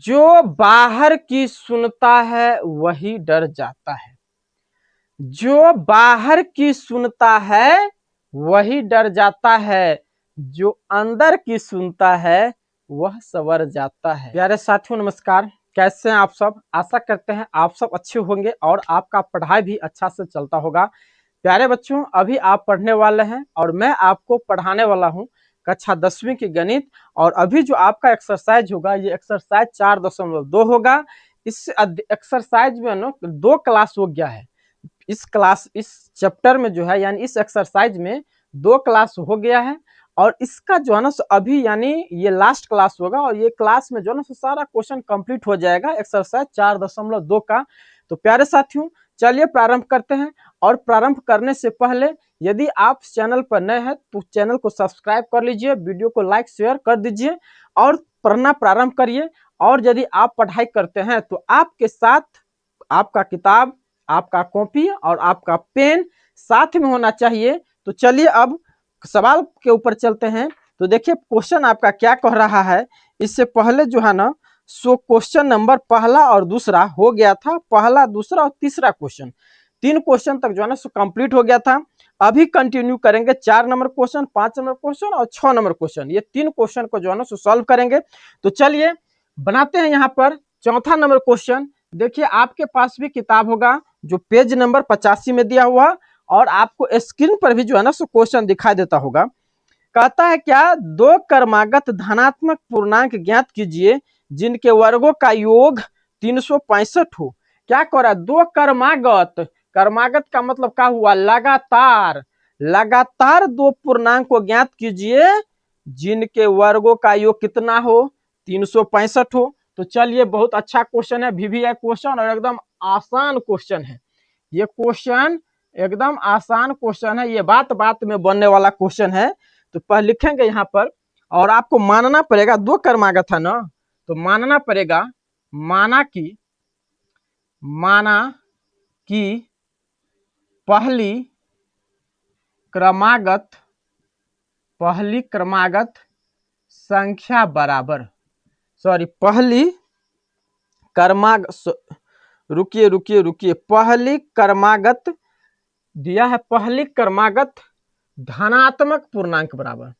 जो बाहर की सुनता है वही डर जाता है। जो बाहर की सुनता है वही डर जाता है, जो अंदर की सुनता है वह संवर जाता है। प्यारे साथियों नमस्कार, कैसे हैं आप सब। आशा करते हैं आप सब अच्छे होंगे और आपका पढ़ाई भी अच्छा से चलता होगा। प्यारे बच्चों, अभी आप पढ़ने वाले हैं और मैं आपको पढ़ाने वाला हूं कक्षा 10वीं की गणित। और अभी जो आपका एक्सरसाइज होगा ये एक्सरसाइज 4.2 होगा। इस एक्सरसाइज में ना 2 क्लास हो गया है। इस चैप्टर में जो है यानी इस एक्सरसाइज में 2 क्लास हो गया है और इसका जो है ना अभी यानी ये लास्ट क्लास होगा और ये क्लास में जो है ना सारा क्वेश्चन कंप्लीट हो जाएगा एक्सरसाइज 4.2 का। तो प्यारे साथियों चलिए प्रारंभ करते हैं। और प्रारंभ करने से पहले यदि आप चैनल पर नए हैं तो चैनल को सब्सक्राइब कर लीजिए, वीडियो को लाइक शेयर कर दीजिए और पढ़ना प्रारंभ करिए। और यदि आप पढ़ाई करते हैं तो आपके साथ आपका किताब, आपका कॉपी और आपका पेन साथ में होना चाहिए। तो चलिए अब सवाल के ऊपर चलते हैं। तो देखिए क्वेश्चन आपका क्या कह रहा है। इससे पहले जो है ना क्वेश्चन नंबर पहला और दूसरा हो गया था। पहला, दूसरा और तीसरा क्वेश्चन, 3 क्वेश्चन तक जो है ना कंप्लीट हो गया था। अभी कंटिन्यू करेंगे 4 नंबर क्वेश्चन, 5 नंबर क्वेश्चन और 6 नंबर क्वेश्चन। ये 3 क्वेश्चन को जो है ना सॉल्व करेंगे। तो चलिए बनाते हैं यहाँ पर चौथा नंबर क्वेश्चन। देखिए आपके पास भी किताब होगा जो पेज नंबर 85 में दिया हुआ और आपको स्क्रीन पर भी जो है ना क्वेश्चन दिखाई देता होगा। कहता है क्या, 2 क्रमागत धनात्मक पूर्णांक ज्ञात कीजिए जिनके वर्गों का योग 365 हो। क्या कह रहा है, 2 क्रमागत, क्रमागत का मतलब क्या हुआ, लगातार, लगातार 2 पूर्णांक को ज्ञात कीजिए जिनके वर्गों का योग कितना हो, 365 हो। तो चलिए बहुत अच्छा क्वेश्चन है, VVI क्वेश्चन और एकदम आसान क्वेश्चन है। ये क्वेश्चन एकदम आसान क्वेश्चन है, ये बात बात में बनने वाला क्वेश्चन है। तो पहले लिखेंगे यहाँ पर और आपको मानना पड़ेगा 2 क्रमागत है ना, तो मानना पड़ेगा, माना कि पहली क्रमागत संख्या बराबर, सॉरी पहली क्रमागत, रुकिए, पहली क्रमागत दिया है, पहली क्रमागत धनात्मक पूर्णांक बराबर।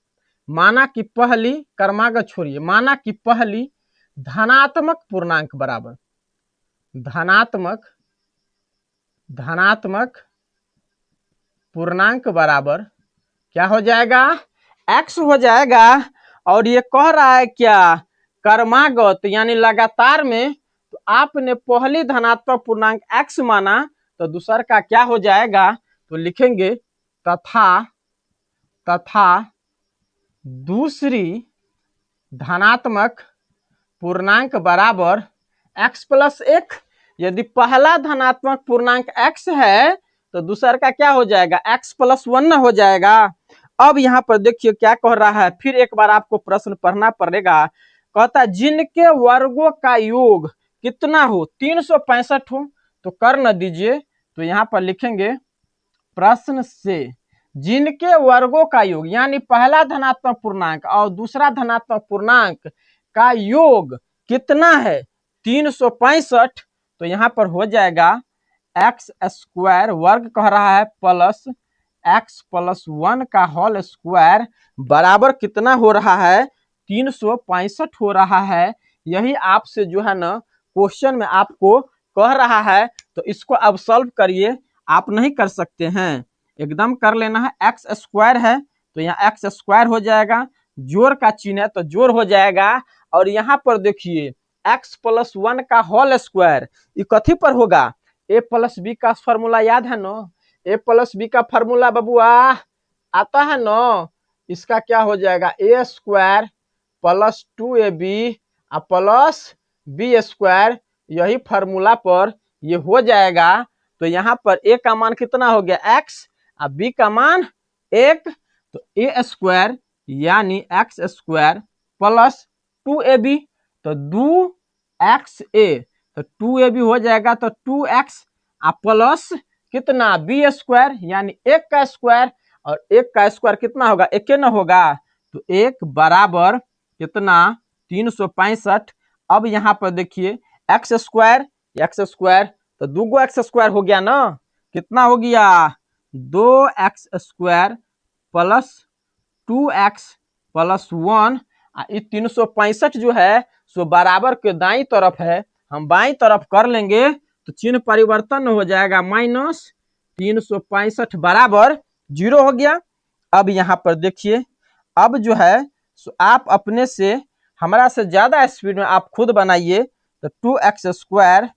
माना कि पहली क्रमागत छोड़िए, माना कि पहली धनात्मक पूर्णांक बराबर, धनात्मक पूर्णांक बराबर क्या हो जाएगा, x हो जाएगा। और ये कह रहा है क्या, क्रमागत यानी लगातार में, तो आपने पहली धनात्मक पूर्णांक x माना तो दूसर का क्या हो जाएगा, तो लिखेंगे तथा दूसरी धनात्मक पूर्णांक बराबर x+1। यदि पहला धनात्मक पूर्णांक x है तो दूसर का क्या हो जाएगा, x+1 हो जाएगा। अब यहाँ पर देखिए क्या कह रहा है, फिर एक बार आपको प्रश्न पढ़ना पड़ेगा। कहता है जिनके वर्गों का योग कितना हो, 365 हो। तो कर न दीजिए, तो यहाँ पर लिखेंगे प्रश्न से जिनके वर्गों का योग यानी पहला धनात्मक पूर्णांक और दूसरा धनात्मक पूर्णांक का योग कितना है, 365। तो यहाँ पर हो जाएगा x² वर्ग कह रहा है प्लस x+1 का होल स्क्वायर बराबर कितना हो रहा है, 365 हो रहा है। यही आपसे जो है ना क्वेश्चन में आपको कह रहा है। तो इसको अब सॉल्व करिए, आप नहीं कर सकते हैं, एकदम कर लेना है। x² है तो यहाँ x² हो जाएगा, जोड़ का चिन्ह है तो जोड़ हो जाएगा। और यहाँ पर देखिए x+1 का होल स्क्वायर, ये कथी पर होगा, a+b का फॉर्मूला याद है ना, a+b का फॉर्मूला बबुआ आता है ना, इसका क्या हो जाएगा, a² + 2ab प्लस b², यही फॉर्मूला पर ये हो जाएगा। तो यहाँ पर a का मान कितना हो गया, x और b का मान 1। तो a² यानी x² + 2ab, तो 2xa, तो 2ab हो जाएगा, तो 2x प्लस कितना, b² यानी 1 का स्क्वायर, और 1 का स्क्वायर कितना होगा, 1 न होगा। तो 1 बराबर कितना, 365 अब यहाँ पर देखिए एक्स स्क्वायर तो दूगो एक्स स्क्वायर हो गया ना, कितना हो गया 2x square plus 2x plus 1। 365 जो है सो बराबर के दाई तरफ है, हम बाई तरफ कर लेंगे तो चिन्ह परिवर्तन हो जाएगा -365 बराबर 0 हो गया। अब यहाँ पर देखिए, अब जो है सो आप अपने से हमारा से ज्यादा स्पीड में आप खुद बनाइए तो 2x स्क्वायर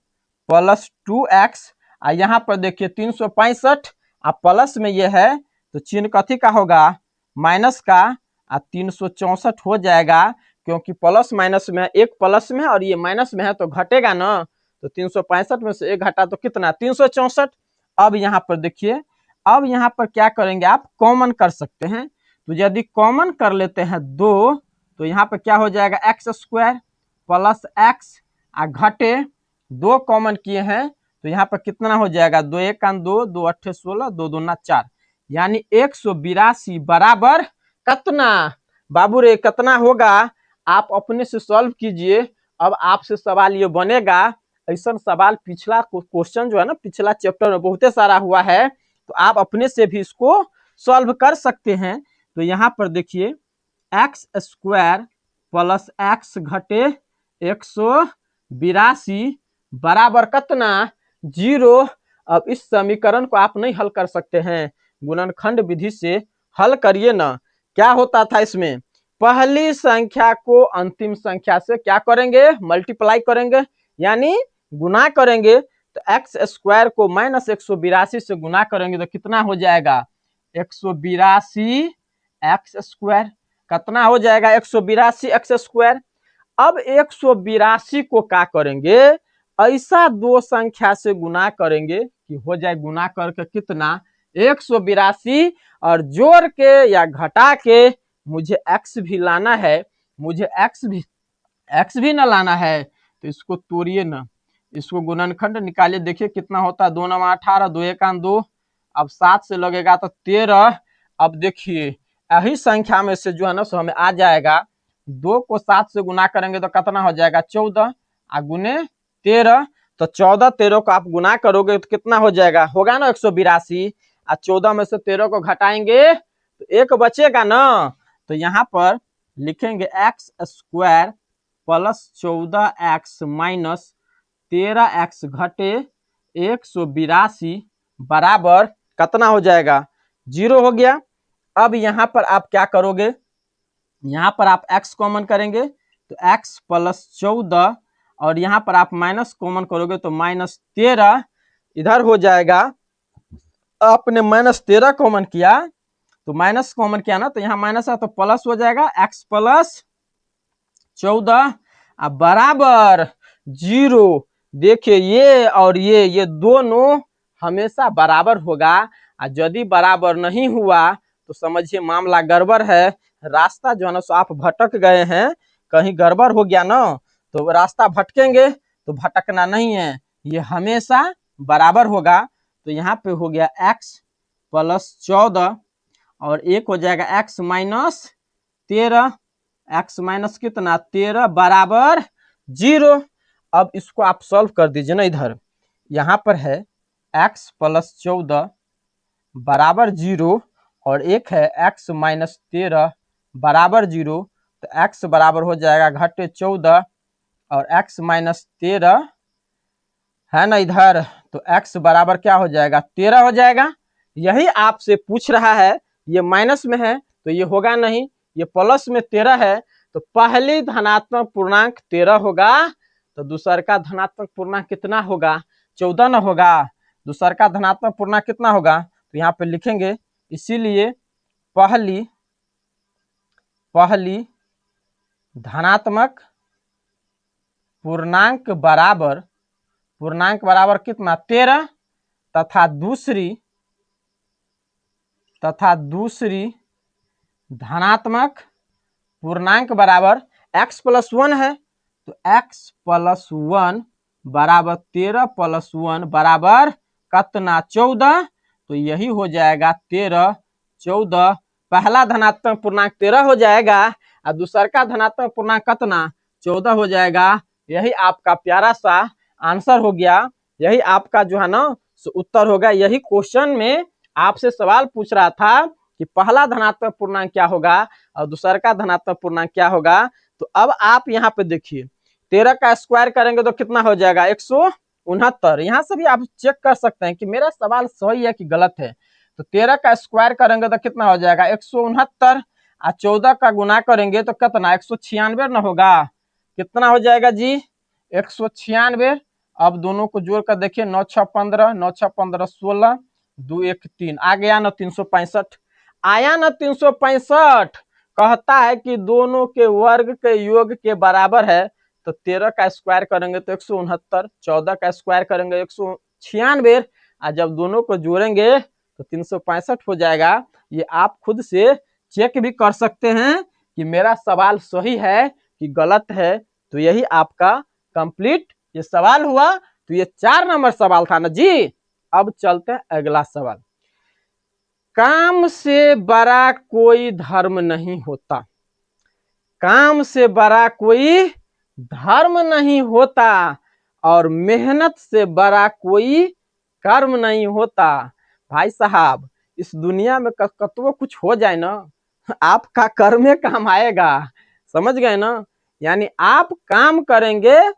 प्लस 2x, यहाँ पर देखिए 365 प्लस में ये है तो चिन्ह कथी का होगा माइनस का, 364 हो जाएगा क्योंकि प्लस माइनस में, एक प्लस में और ये माइनस में है तो घटेगा ना, तो 365 में से एक घटा तो कितना 364। अब यहाँ पर देखिए, अब यहाँ पर क्या करेंगे आप कॉमन कर सकते हैं, तो यदि कॉमन कर लेते हैं 2 तो यहाँ पर क्या हो जाएगा एक्स स्क्वायर प्लस एक्स घटे 2 कॉमन किए हैं तो यहाँ पर कितना हो जाएगा 2 1 2, 2 8 16, 2 2 4, यानी 182 बराबर कितना बाबू रे कितना होगा, आप अपने से सॉल्व कीजिए। अब आपसे सवाल ये बनेगा, ऐसा सवाल पिछला क्वेश्चन जो है ना पिछला चैप्टर में बहुत सारा हुआ है, तो आप अपने से भी इसको सॉल्व कर सकते हैं। तो यहाँ पर देखिए एक्स स्क्वायर प्लस एक्स घटे 182 बराबर कितना 0। अब इस समीकरण को आप नहीं हल कर सकते हैं, गुणनखंड विधि से हल करिए ना। क्या होता था इसमें, पहली संख्या को अंतिम संख्या से क्या करेंगे मल्टीप्लाई करेंगे यानी गुना करेंगे, तो एक्स स्क्वायर को -182 से गुना करेंगे तो कितना हो जाएगा 182 एक्स स्क्वायर, कितना हो जाएगा 182 एक्स स्क्वायर। अब 182 को क्या करेंगे ऐसा दो संख्या से गुना करेंगे कि हो जाए गुना करके कितना 182, और जोड़ के या घटा के मुझे एक्स भी लाना है, मुझे एक्स भी ना लाना है, तो इसको तोड़िए ना, इसको गुणनखंड निकालिए, देखिए कितना होता है 2 9 18, 2 1 2, अब 7 से लगेगा तो 13। अब देखिए यही संख्या में से जो है ना सो हमें आ जाएगा 2 को 7 से गुना करेंगे तो कितना हो जाएगा 14 गुने 13, तो 14 13 को आप गुना करोगे तो कितना हो जाएगा होगा ना 182, 14 में से 13 को घटाएंगे तो एक बचेगा ना, तो यहाँ पर लिखेंगे x square plus 14x minus 13x घटे 182 बराबर कितना हो जाएगा 0 हो गया। अब यहाँ पर आप क्या करोगे, यहाँ पर आप x कॉमन करेंगे तो x प्लस 14, और यहाँ पर आप माइनस कॉमन करोगे तो -13 इधर हो जाएगा। आपने -13 कॉमन किया तो माइनस कॉमन किया ना, तो यहाँ माइनस है तो प्लस हो जाएगा x प्लस 14 बराबर 0। देखिए ये और ये दोनों हमेशा बराबर होगा, यदि बराबर नहीं हुआ तो समझिए मामला गड़बड़ है, रास्ता जो है ना सो आप भटक गए हैं, कहीं गड़बड़ हो गया ना, तो रास्ता भटकेंगे तो भटकना नहीं है, ये हमेशा बराबर होगा। तो यहाँ पे हो गया x प्लस 14 और एक हो जाएगा x माइनस 13, x माइनस कितना 13 बराबर 0। अब इसको आप सॉल्व कर दीजिए ना, इधर यहाँ पर है x प्लस 14 बराबर 0 और एक है x माइनस 13 बराबर 0, तो x बराबर हो जाएगा घटे 14 और x माइनस 13 है ना इधर, तो x बराबर क्या हो जाएगा 13 हो जाएगा। यही आपसे पूछ रहा है, ये माइनस में है तो ये होगा नहीं, ये प्लस में 13 है तो पहली धनात्मक पूर्णांक 13 होगा, तो दूसर का धनात्मक पूर्णांक कितना होगा 14 न होगा, दूसर का धनात्मक पूर्णांक कितना होगा, तो यहाँ पे लिखेंगे इसीलिए पहली धनात्मक पूर्णांक बराबर कितना 13, तथा दूसरी धनात्मक पूर्णांक बराबर x प्लस 1 है, तो x प्लस 1 बराबर 13 प्लस 1 बराबर कितना 14, तो यही हो जाएगा 13 14, पहला धनात्मक पूर्णांक 13 हो जाएगा और दूसर का धनात्मक पूर्णांक कितना 14 हो जाएगा, यही आपका प्यारा सा आंसर हो गया, यही आपका जो है ना उत्तर होगा। यही क्वेश्चन में आपसे सवाल पूछ रहा था कि पहला धनात्मक पूर्णांक क्या होगा और दूसरा का धनात्मक पूर्णांक क्या होगा। तो अब आप यहाँ पे देखिए 13 का स्क्वायर करेंगे तो कितना हो जाएगा 169। यहाँ से भी आप चेक कर सकते हैं कि मेरा सवाल सही है कि गलत है। तो 13 का स्क्वायर करेंगे तो कितना हो जाएगा 169 और 14 का गुना करेंगे तो कितना 196 ना होगा। कितना हो जाएगा जी 196। अब दोनों को जोड़ कर देखिए 9 6 15, 9 6 15 16, 2 1 3 आ गया ना 365। आया ना 365। कहता है कि दोनों के वर्ग के योग के बराबर है। तो 13 का स्क्वायर करेंगे तो 169, 14 का स्क्वायर करेंगे 196 और जब दोनों को जोड़ेंगे तो 365 हो जाएगा। ये आप खुद से चेक भी कर सकते हैं कि मेरा सवाल सही है कि गलत है। तो यही आपका कंप्लीट ये सवाल हुआ। तो ये 4 नंबर सवाल था ना जी। अब चलते हैं अगला सवाल। काम से बड़ा कोई धर्म नहीं होता, काम से बड़ा कोई धर्म नहीं होता और मेहनत से बड़ा कोई कर्म नहीं होता। भाई साहब इस दुनिया में कतवो कुछ हो जाए ना, आपका कर्मे काम आएगा। समझ गए ना। यानी आप काम करेंगे,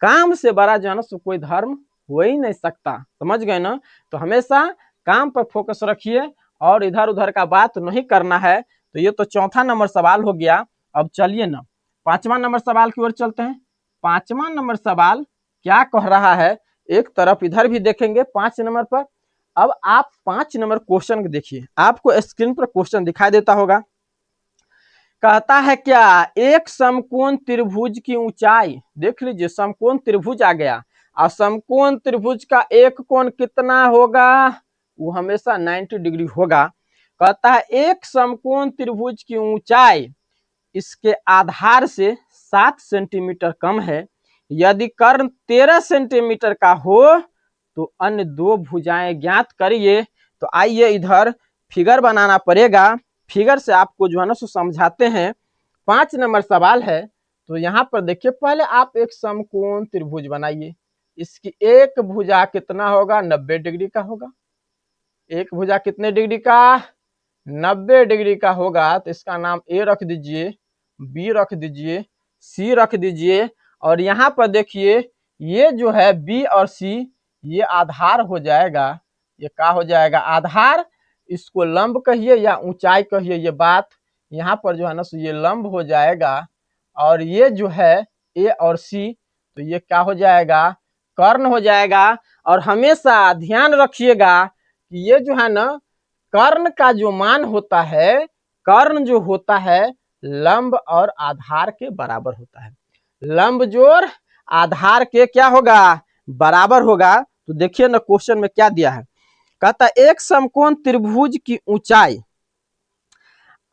काम से बड़ा जो है ना कोई धर्म हो ही नहीं सकता। समझ गए ना। तो हमेशा काम पर फोकस रखिए और इधर उधर का बात नहीं करना है। तो ये तो चौथा नंबर सवाल हो गया। अब चलिए ना 5वां नंबर सवाल की ओर चलते हैं। 5वां नंबर सवाल क्या कह रहा है, एक तरफ इधर भी देखेंगे 5 नंबर पर। अब आप 5 नंबर क्वेश्चन देखिए, आपको स्क्रीन पर क्वेश्चन दिखाई देता होगा। कहता है क्या, एक समकोण त्रिभुज की ऊंचाई, देख लीजिए समकोण त्रिभुज आ गया और समकोण त्रिभुज का एक कोण कितना होगा, वो हमेशा 90 डिग्री होगा। कहता है एक समकोण त्रिभुज की ऊंचाई इसके आधार से 7 सेंटीमीटर कम है। यदि कर्ण 13 सेंटीमीटर का हो तो अन्य दो भुजाएं ज्ञात करिए। तो आइए इधर फिगर बनाना पड़ेगा, फिगर से आपको जो है ना समझाते हैं। 5 नंबर सवाल है। तो यहाँ पर देखिए पहले आप एक समकोण त्रिभुज बनाइए। इसकी एक भुजा कितना होगा 90 डिग्री का होगा। एक भुजा कितने डिग्री का 90 डिग्री का होगा। तो इसका नाम ए रख दीजिए, बी रख दीजिए, सी रख दीजिए और यहाँ पर देखिए ये जो है बी और सी ये आधार हो जाएगा। ये क्या हो जाएगा आधार। इसको लंब कहिए या ऊंचाई कहिए, ये बात यहाँ पर जो है ना ये लंब हो जाएगा। और ये जो है ए और सी तो ये क्या हो जाएगा कर्ण हो जाएगा। और हमेशा ध्यान रखिएगा कि ये जो है ना कर्ण का जो मान होता है, कर्ण जो होता है लंब और आधार के बराबर होता है। लंब जोड़ आधार के क्या होगा बराबर होगा। तो देखिए ना क्वेश्चन में क्या दिया है। कहता है एक समकोण त्रिभुज की ऊंचाई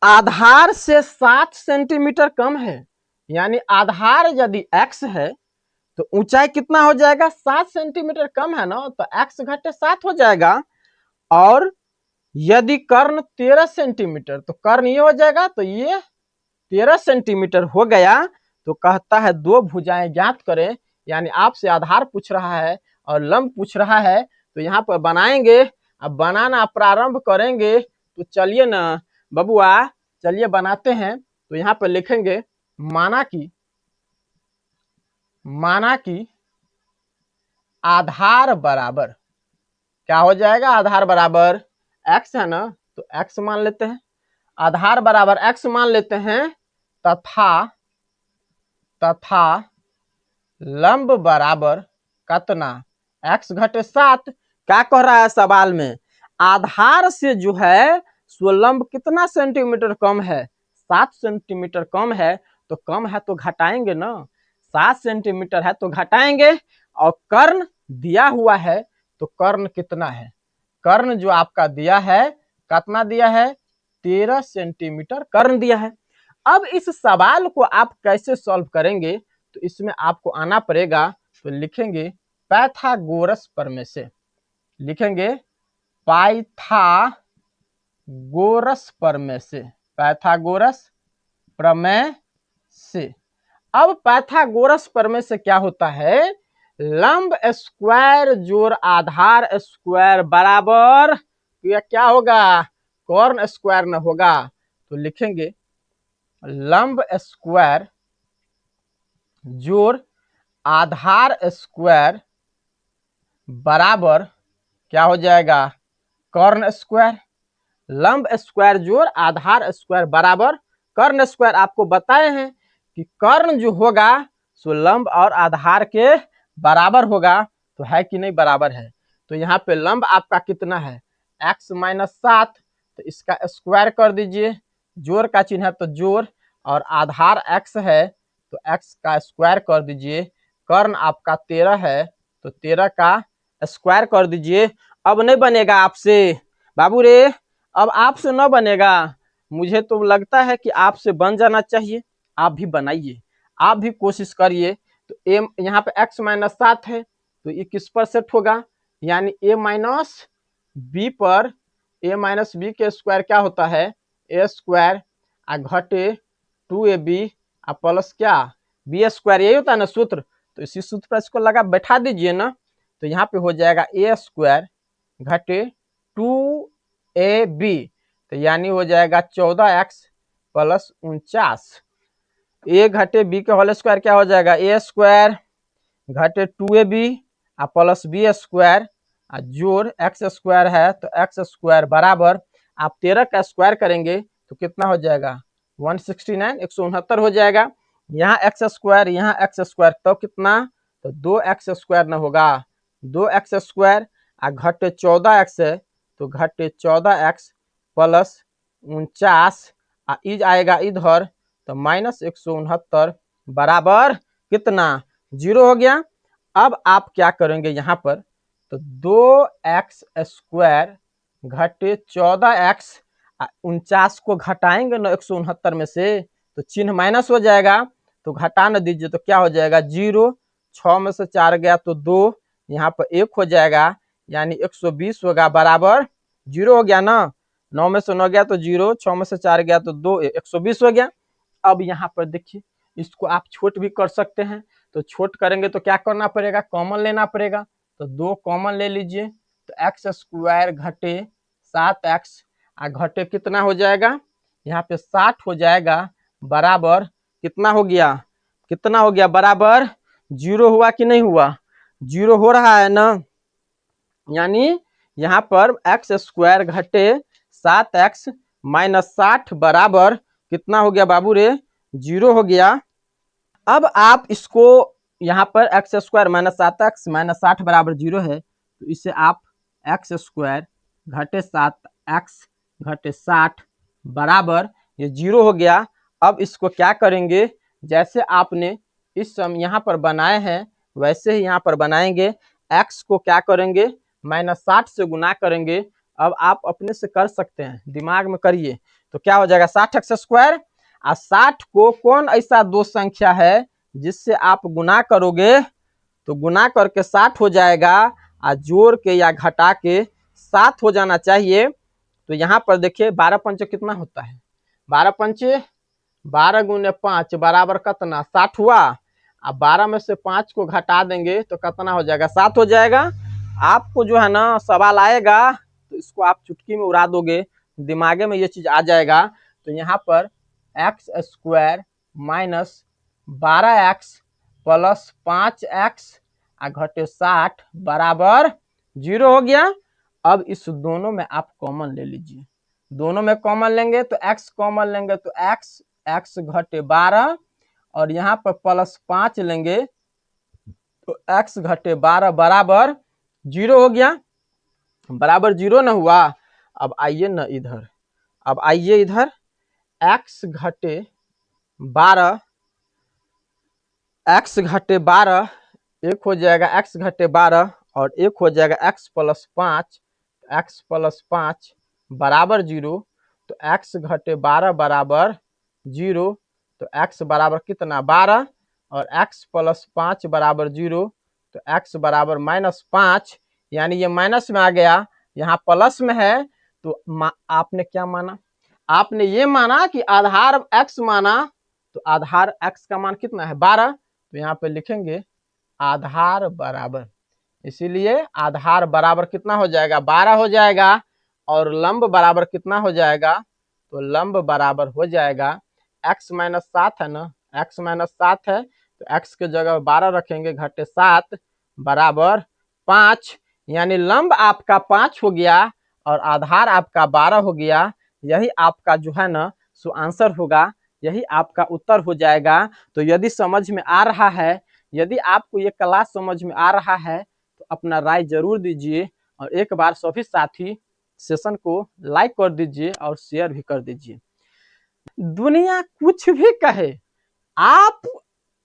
आधार से 7 सेंटीमीटर कम है। यानी आधार यदि x है तो ऊंचाई कितना हो जाएगा 7 सेंटीमीटर कम है ना, तो x घटे 7 हो जाएगा। और यदि कर्ण 13 सेंटीमीटर तो कर्ण ये हो जाएगा, तो ये 13 सेंटीमीटर हो गया। तो कहता है दो भुजाएं ज्ञात करें। यानी आपसे आधार पूछ रहा है और लंब पूछ रहा है। तो यहाँ पर बनाएंगे, अब बनाना प्रारंभ करेंगे। तो चलिए ना बबुआ चलिए बनाते हैं। तो यहाँ पर लिखेंगे माना कि आधार बराबर क्या हो जाएगा, आधार बराबर x है ना, तो x मान लेते हैं। आधार बराबर x मान लेते हैं तथा लंब बराबर कितना x घटे 7। क्या कह रहा है सवाल में, आधार से जो है सो लंब कितना सेंटीमीटर कम है 7 सेंटीमीटर कम है। तो कम है तो घटाएंगे ना, 7 सेंटीमीटर है तो घटाएंगे। और कर्ण दिया हुआ है तो कर्ण कितना है, कर्ण जो आपका दिया है कितना दिया है 13 सेंटीमीटर कर्ण दिया है। अब इस सवाल को आप कैसे सॉल्व करेंगे, तो इसमें आपको आना पड़ेगा। तो लिखेंगे पाइथागोरस प्रमेय से, लिखेंगे पाइथागोरस प्रमेय से, पाइथागोरस प्रमेय से। अब पाइथागोरस प्रमेय से क्या होता है, लंब स्क्वायर जोड़ आधार स्क्वायर बराबर, तो यह क्या होगा, कॉर्न स्क्वायर न होगा। तो लिखेंगे लंब स्क्वायर जोड़ आधार स्क्वायर बराबर क्या हो जाएगा, कॉर्न स्क्वायर। लंब स्क्वायर जोड़ आधार स्क्वायर बराबर कर्ण स्क्वायर। आपको बताए हैं कि कर्ण जो होगा सो लंब और आधार के बराबर होगा, तो है कि नहीं, बराबर है। तो यहाँ पे लंब आपका कितना है, x-7, तो इसका स्क्वायर कर दीजिए, जोड़ का चिन्ह है तो जोड़, और आधार x है तो x का स्क्वायर कर दीजिए, कर्ण आपका 13 है तो 13 का स्क्वायर कर दीजिए। अब नहीं बनेगा आपसे बाबू रे, अब आपसे न बनेगा, मुझे तो लगता है कि आपसे बन जाना चाहिए। आप भी बनाइए, आप भी कोशिश करिए। तो ए यहाँ पे x-7 है तो ये किस पर सेट होगा, यानी a-b पर, a-b के स्क्वायर क्या होता है, a स्क्वायर आ घटे 2ab आ प्लस क्या, b स्क्वायर, यही होता है ना सूत्र। तो इसी सूत्र पर इसको लगा बैठा दीजिए ना, तो यहाँ पे हो जाएगा a स्क्वायर घटे 2ab, तो यानी हो जाएगा 14x प्लस 49। a घटे b के होल स्क्वायर क्या हो जाएगा, a स्क्वायर घटे 2ab आ प्लस b स्क्वायर आ जोड़ x स्क्वायर है तो x स्क्वायर बराबर, आप 13 का स्क्वायर करेंगे तो कितना हो जाएगा, 169, 169 हो जाएगा। यहाँ x स्क्वायर, यहाँ x स्क्वायर, तो कितना, तो 2x स्क्वायर न होगा, 2x स्क्वायर आ घटे 14x है तो घटे 14x प्लस 49 आ इज आएगा इधर तो -169 बराबर कितना, 0 हो गया। अब आप क्या करेंगे यहाँ पर, तो 2x स्क्वायर घटे 14x 49 को घटाएंगे ना 169 में से, तो चिन्ह माइनस हो जाएगा, तो घटा न दीजिए तो क्या हो जाएगा, 0, 6 में से 4 गया तो 2, यहाँ पर 1 हो जाएगा, यानी 120 होगा बराबर 0 हो गया ना, 9 में से 9 गया तो 0, 6 में से 4 गया तो 2, 120 हो गया। अब यहाँ पर देखिए इसको आप छोट भी कर सकते हैं, तो छोट करेंगे तो क्या करना पड़ेगा, कॉमन लेना पड़ेगा, तो 2 कॉमन ले लीजिए, तो एक्स स्क्वायर घटे 7x आ घटे कितना हो जाएगा, यहाँ पे 60 हो जाएगा बराबर कितना हो गया, कितना हो गया, बराबर 0 हुआ कि नहीं हुआ, 0 हो रहा है ना, यानी यहाँ पर एक्स स्क्वायर घटे 7x माइनस 60 बराबर कितना हो गया बाबू रे, 0 हो गया। अब आप इसको यहाँ पर x square minus 7x minus 60 बराबर 0 है, तो इसे आप एक्स स्क्वायर घटे 7x घटे 60 बराबर ये 0 हो गया। अब इसको क्या करेंगे, जैसे आपने इस सम यहाँ पर बनाए हैं वैसे ही यहाँ पर बनाएंगे, x को क्या करेंगे, -60 से गुना करेंगे। अब आप अपने से कर सकते हैं, दिमाग में करिए, तो क्या हो जाएगा 60x स्क्वायर, और 60 को कौन ऐसा दो संख्या है जिससे आप गुना करोगे तो गुना करके 60 हो जाएगा, और जोड़ के या घटा के 7 हो जाना चाहिए। तो यहाँ पर देखिए 12 पंचे कितना होता है, 12 पंचे 12 गुने 5 बराबर कितना, 60 हुआ। अब 12 में से 5 को घटा देंगे तो कितना हो जाएगा, 7 हो जाएगा। आपको जो है ना सवाल आएगा तो इसको आप चुटकी में उड़ा दोगे, दिमागे में ये चीज आ जाएगा। तो यहाँ पर x square minus 12x plus 5x घटे 60 बराबर 0 हो गया। अब इस दोनों में आप कॉमन ले लीजिए, दोनों में कॉमन लेंगे तो x कॉमन लेंगे तो x घटे 12, और यहाँ पर प्लस 5 लेंगे तो x घटे 12 बराबर 0 हो गया, बराबर 0 न हुआ। अब आइए न इधर, अब आइए इधर, x घटे 12, x घटे 12 एक हो जाएगा x घटे 12 और एक हो जाएगा x प्लस 5, x प्लस 5 बराबर 0, तो x घटे 12 बराबर 0, तो x बराबर कितना 12 और x प्लस 5 बराबर 0, तो x बराबर -5, यानी ये माइनस में आ गया, यहाँ प्लस में है। तो आपने क्या माना, आपने ये माना कि आधार x माना, तो तो आधार x का मान कितना है 12, तो यहाँ पे लिखेंगे आधार बराबर, इसीलिए आधार बराबर कितना हो जाएगा 12 हो जाएगा, और लंब बराबर कितना हो जाएगा, तो लंब बराबर हो जाएगा x माइनस 7 है ना, x माइनस 7 है तो x के जगह 12 रखेंगे, घटे 7 बराबर 5, यानी लंब आपका 5 हो गया और आधार आपका 12 हो गया। यही आपका जो है ना सो आंसर होगा, यही आपका उत्तर हो जाएगा। तो यदि समझ में आ रहा है, यदि आपको ये क्लास समझ में आ रहा है तो अपना राय जरूर दीजिए, और एक बार सभी साथी सेशन को लाइक कर दीजिए और शेयर भी कर दीजिए। दुनिया कुछ भी कहे, आप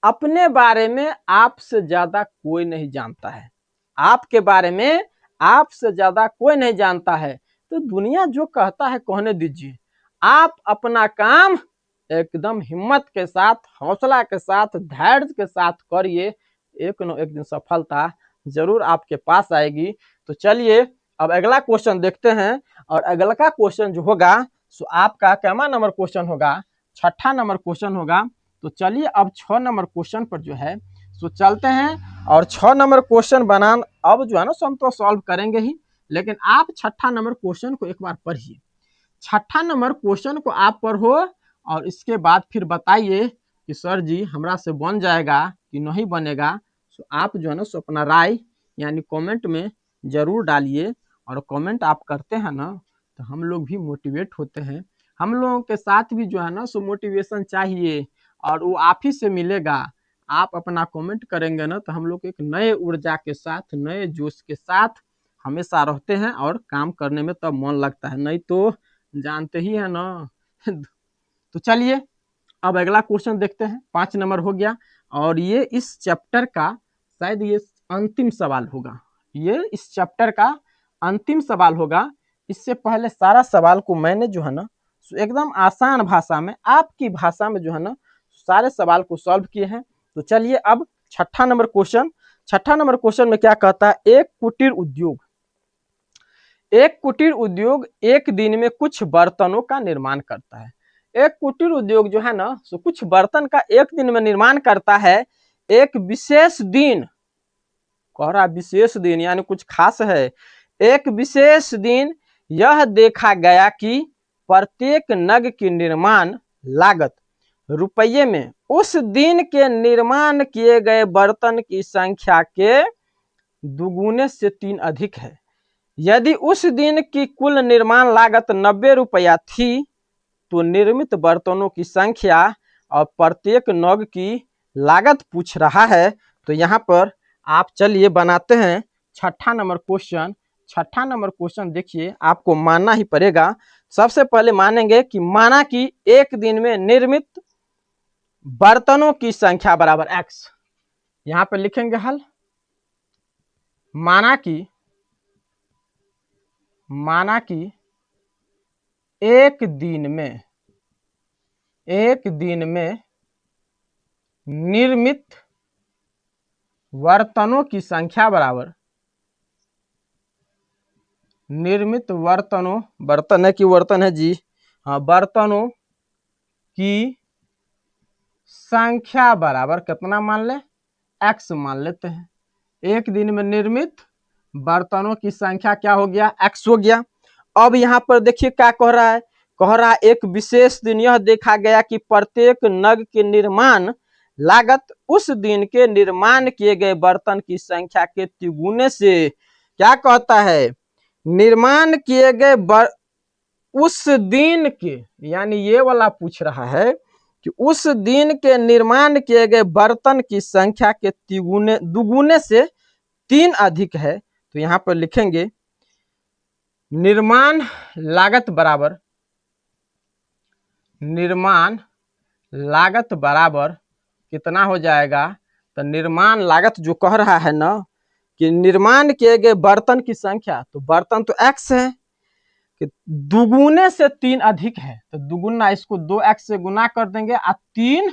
अपने बारे में आपसे ज्यादा कोई नहीं जानता है, आपके बारे में आपसे ज्यादा कोई नहीं जानता है, तो दुनिया जो कहता है कहने दीजिए। आप अपना काम एकदम हिम्मत के साथ, हौसला के साथ, धैर्य के साथ करिए, एक न एक दिन सफलता जरूर आपके पास आएगी। तो चलिए अब अगला क्वेश्चन देखते हैं, और अगला का क्वेश्चन जो होगा सो आपका कैमा नंबर क्वेश्चन होगा, 6ठा नंबर क्वेश्चन होगा। तो चलिए अब 6 नंबर क्वेश्चन पर जो है सो चलते हैं, और 6 नंबर क्वेश्चन बनान अब जो है ना सो हम तो सॉल्व करेंगे ही, लेकिन आप 6ठा नंबर क्वेश्चन को एक बार पढ़िए। 6ठा नंबर क्वेश्चन को आप पढ़ो और इसके बाद फिर बताइए कि सर जी हमरा से बन जाएगा कि नहीं बनेगा। सो आप जो है ना सो अपना राय यानी कमेंट में जरूर डालिए, और कमेंट आप करते हैं ना तो हम लोग भी मोटिवेट होते हैं। हम लोगों के साथ भी जो है ना सो मोटिवेशन चाहिए, और वो आप ही से मिलेगा। आप अपना कमेंट करेंगे ना तो हम लोग एक नए ऊर्जा के साथ, नए जोश के साथ हमेशा रहते हैं, और काम करने में तब मन लगता है, नहीं तो जानते ही है ना। तो चलिए अब अगला क्वेश्चन देखते हैं। 5 नंबर हो गया, और ये इस चैप्टर का शायद ये अंतिम सवाल होगा, ये इस चैप्टर का अंतिम सवाल होगा। इससे पहले सारा सवाल को मैंने जो है ना एकदम आसान भाषा में, आपकी भाषा में जो है ना सारे सवाल को सॉल्व किए हैं। तो चलिए अब 6ठा नंबर क्वेश्चन, 6ठा नंबर क्वेश्चन में क्या कहता है, एक कुटीर उद्योग, एक कुटीर उद्योग एक दिन में कुछ बर्तनों का निर्माण करता है। एक कुटीर उद्योग जो है ना सो कुछ बर्तन का एक दिन में निर्माण करता है। एक विशेष दिन, कह रहा विशेष दिन यानी कुछ खास है। एक विशेष दिन यह देखा गया कि प्रत्येक नग की निर्माण लागत रुपये में उस दिन के निर्माण किए गए बर्तन की संख्या के दुगुने से 3 अधिक है। यदि उस दिन की कुल निर्माण लागत 90 रुपया थी, तो निर्मित बर्तनों की संख्या और प्रत्येक नग की लागत पूछ रहा है। तो यहाँ पर आप चलिए बनाते हैं 6ठा नंबर क्वेश्चन। 6ठा नंबर क्वेश्चन देखिए, आपको मानना ही पड़ेगा। सबसे पहले मानेंगे कि माना कि एक दिन में निर्मित बर्तनों की संख्या बराबर x, यहाँ पर लिखेंगे हल। माना कि एक दिन में निर्मित बर्तनों की संख्या बराबर, निर्मित बर्तनों, बर्तन है कि बर्तन है जी, हाँ, बर्तनों की संख्या बराबर कितना मान ले, x मान लेते हैं। एक दिन में निर्मित बर्तनों की संख्या क्या हो गया, x हो गया। अब यहाँ पर देखिए क्या कह रहा है, कह रहा है एक विशेष दिन यह देखा गया कि प्रत्येक नग के निर्माण लागत उस दिन के निर्माण किए गए बर्तन की संख्या के तिगुने से, क्या कहता है, निर्माण किए गए उस दिन के, यानी ये वाला पूछ रहा है कि उस दिन के निर्माण किए गए बर्तन की संख्या के दुगुने से 3 अधिक है। तो यहाँ पर लिखेंगे निर्माण लागत बराबर, निर्माण लागत बराबर कितना हो जाएगा, तो निर्माण लागत जो कह रहा है ना कि निर्माण किए गए बर्तन की संख्या, तो बर्तन तो x है, कि दुगुने से 3 अधिक है, तो दुगुना इसको 2x से गुना कर देंगे, 3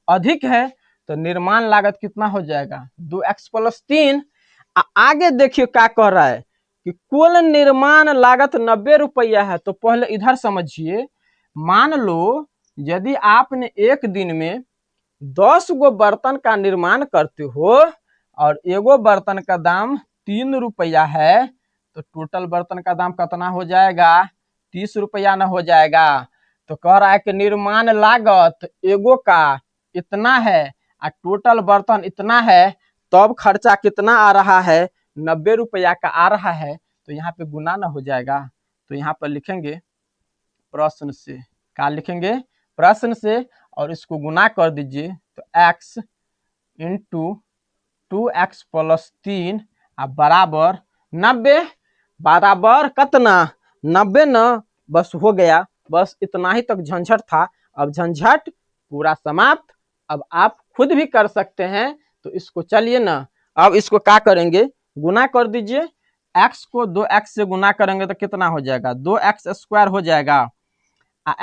अधिक है, तो निर्माण लागत कितना हो जाएगा 2x + 3। आगे देखिए क्या कह रहा है कि कुल निर्माण लागत 90 रुपया है। तो पहले इधर समझिए, मान लो यदि आपने एक दिन में 10 गो बर्तन का निर्माण करते हो और एगो बर्तन का दाम 3 रुपया है, तो टोटल बर्तन का दाम कितना हो जाएगा? 30 रुपया न हो जाएगा। तो कह रहा है कि निर्माण लागत एगो का इतना है और टोटल बर्तन इतना है, तब खर्चा कितना आ रहा है? 90 रुपया का आ रहा है। तो यहाँ पे गुना न हो जाएगा। तो यहाँ पर लिखेंगे प्रश्न से, क्या लिखेंगे? प्रश्न से, और इसको गुना कर दीजिए तो x इंटू 2x प्लस 3 बराबर 90। बराबर कितना? 90 न, बस हो गया। बस इतना ही तक झंझट था। अब झंझट पूरा समाप्त। अब आप खुद भी कर सकते हैं। तो इसको चलिए ना, अब इसको क्या करेंगे? गुना कर दीजिए। x को 2x से गुना करेंगे तो कितना हो जाएगा? 2x स्क्वायर हो जाएगा।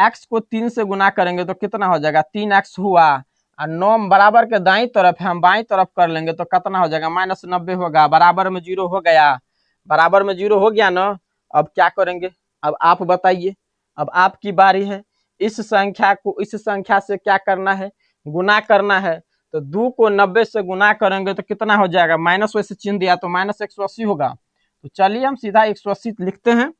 x को 3 से गुना करेंगे तो कितना हो जाएगा? 3x हुआ। और 9 बराबर के दाई तरफ है, हम बाई तरफ कर लेंगे तो कितना हो जाएगा? -90 होगा। बराबर में 0 हो गया। बराबर में 0 हो गया ना। अब क्या करेंगे? अब आप बताइए। अब आपकी बारी है। इस संख्या को इस संख्या से क्या करना है? गुना करना है। तो 2 को 90 से गुना करेंगे तो कितना हो जाएगा? माइनस वैसे चिन्ह दिया तो -180 होगा। तो चलिए हम सीधा 180 लिखते हैं।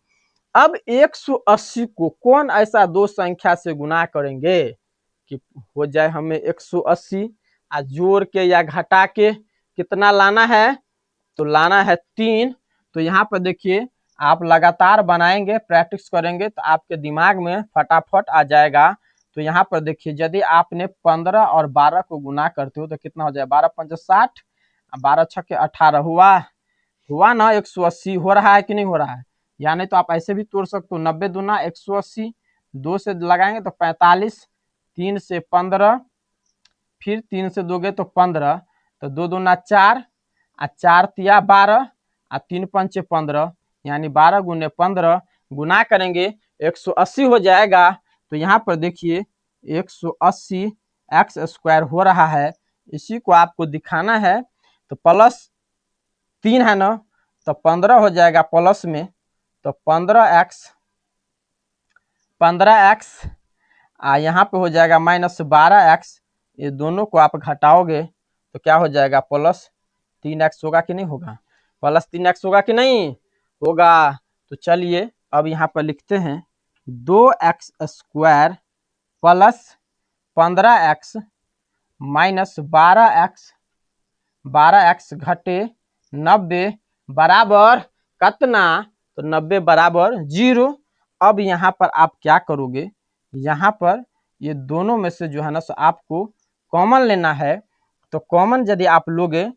अब 180 को कौन ऐसा दो संख्या से गुना करेंगे कि हो जाए हमें 180? जोड़ के या घटा के कितना लाना है? तो लाना है 3। तो यहाँ पर देखिए, आप लगातार बनाएंगे, प्रैक्टिस करेंगे तो आपके दिमाग में फटाफट आ जाएगा। तो यहाँ पर देखिए, यदि आपने 15 और 12 को गुना करते हो तो कितना हो जाए? 12 पंच 60, 12 छक्के 18 हुआ ना? 180 हो रहा है कि नहीं हो रहा है? या नहीं तो आप ऐसे भी तोड़ सकते हो। 90 दूना 180, 2 से लगाएंगे तो 45, 3 से 15, फिर 3 से दोगे तो 15, तो 2 दूना 4, 4 तिया 12, 3 पंचे 15, यानी 12 गुने 15 गुना करेंगे 180 हो जाएगा। तो यहाँ पर देखिए 180 एक्स स्क्वायर हो रहा है। इसी को आपको दिखाना है। तो प्लस 3 है ना, तो 15 हो जाएगा प्लस में। तो 15x यहाँ पे हो जाएगा -12x। ये दोनों को आप घटाओगे तो क्या हो जाएगा? प्लस 3x होगा कि नहीं होगा? प्लस 3x होगा कि नहीं होगा? तो चलिए अब यहाँ पर लिखते हैं 2x square plus 15x minus 12x घटे 90 बराबर कितना? तो 90 बराबर 0। अब यहाँ पर आप क्या करोगे? यहाँ पर ये दोनों में से जो है ना, सो आपको कॉमन लेना है। तो कॉमन यदि आप लोगे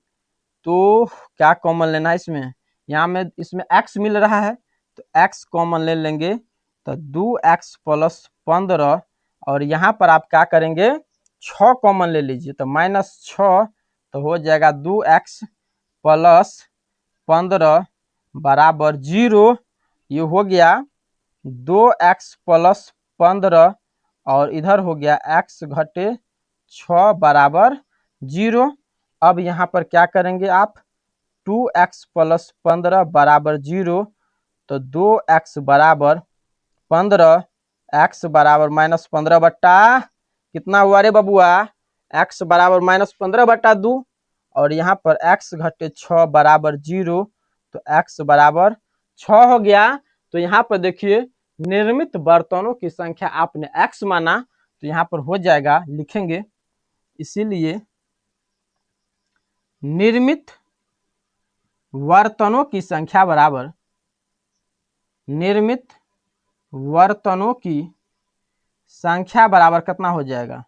तो क्या कॉमन लेना है इसमें? यहाँ में इसमें x मिल रहा है तो x कॉमन ले लेंगे। तो 2x प्लस 15, और यहाँ पर आप क्या करेंगे? 6 कॉमन ले लीजिए तो -6, तो हो जाएगा 2x प्लस 15 बराबर 0। ये हो गया 2x प्लस 15, और इधर हो गया x घटे 6 बराबर 0। अब यहाँ पर क्या करेंगे आप? 2x प्लस 15 बराबर 0। तो 2x बराबर 15, x बराबर -15 बट्टा कितना हुआ रे बबुआ? x बराबर -15 बट्टा 2, और यहाँ पर x घटे 6 बराबर 0। तो x बराबर 6 हो गया। तो यहाँ पर देखिए, निर्मित बर्तनों की संख्या आपने x माना तो यहाँ पर हो जाएगा, लिखेंगे इसीलिए निर्मित बर्तनों की संख्या बराबर निर्मित बर्तनों की संख्या बराबर कितना हो जाएगा?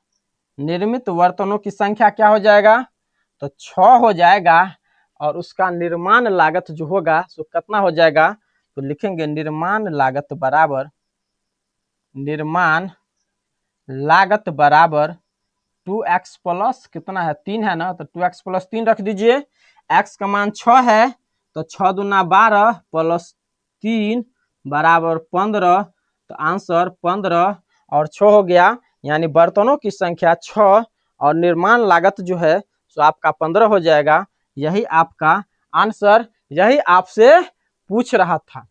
निर्मित बर्तनों की संख्या क्या हो जाएगा? तो 6 हो जाएगा। और उसका निर्माण लागत जो होगा सो कितना हो जाएगा? तो लिखेंगे निर्माण लागत बराबर 2x प्लस कितना है? 3 है ना, तो 2x प्लस 3 रख दीजिए। x का मान 6 है तो 6 दूना 12 प्लस 3 बराबर 15। तो आंसर 15 और 6 हो गया, यानी बर्तनों की संख्या 6 और निर्माण लागत जो है सो आपका 15 हो जाएगा। यही आपका आंसर, यही आपसे पूछ रहा था।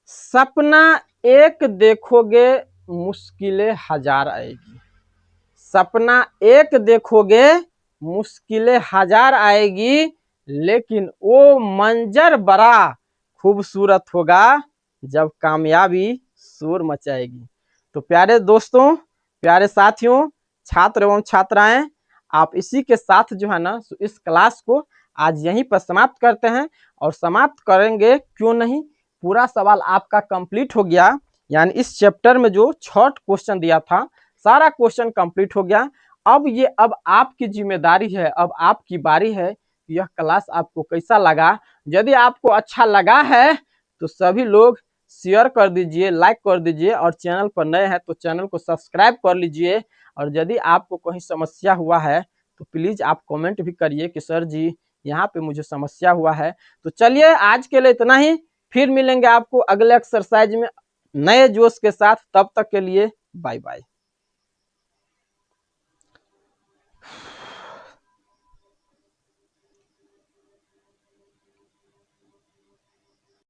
सपना एक देखोगे मुश्किलें हजार आएगी। सपना एक देखोगे मुश्किलें हजार आएगी, लेकिन वो मंजर बड़ा खूबसूरत होगा जब कामयाबी शोर मचाएगी। तो प्यारे दोस्तों, प्यारे साथियों, छात्र एवं छात्राएं, आप इसी के साथ जो है ना इस क्लास को आज यहीं पर समाप्त करते हैं। और समाप्त करेंगे क्यों नहीं, पूरा सवाल आपका कंप्लीट हो गया। यानी इस चैप्टर में जो 6 क्वेश्चन दिया था सारा क्वेश्चन कंप्लीट हो गया। अब आपकी जिम्मेदारी है, अब आपकी बारी है। यह क्लास आपको कैसा लगा? यदि आपको अच्छा लगा है तो सभी लोग शेयर कर दीजिए, लाइक कर दीजिए, और चैनल पर नए हैं तो चैनल को सब्सक्राइब कर लीजिए। और यदि आपको कहीं समस्या हुआ है तो प्लीज आप कमेंट भी करिए कि सर जी यहाँ पे मुझे समस्या हुआ है। तो चलिए आज के लिए इतना ही, फिर मिलेंगे आपको अगले एक्सरसाइज में नए जोश के साथ। तब तक के लिए बाय बाय।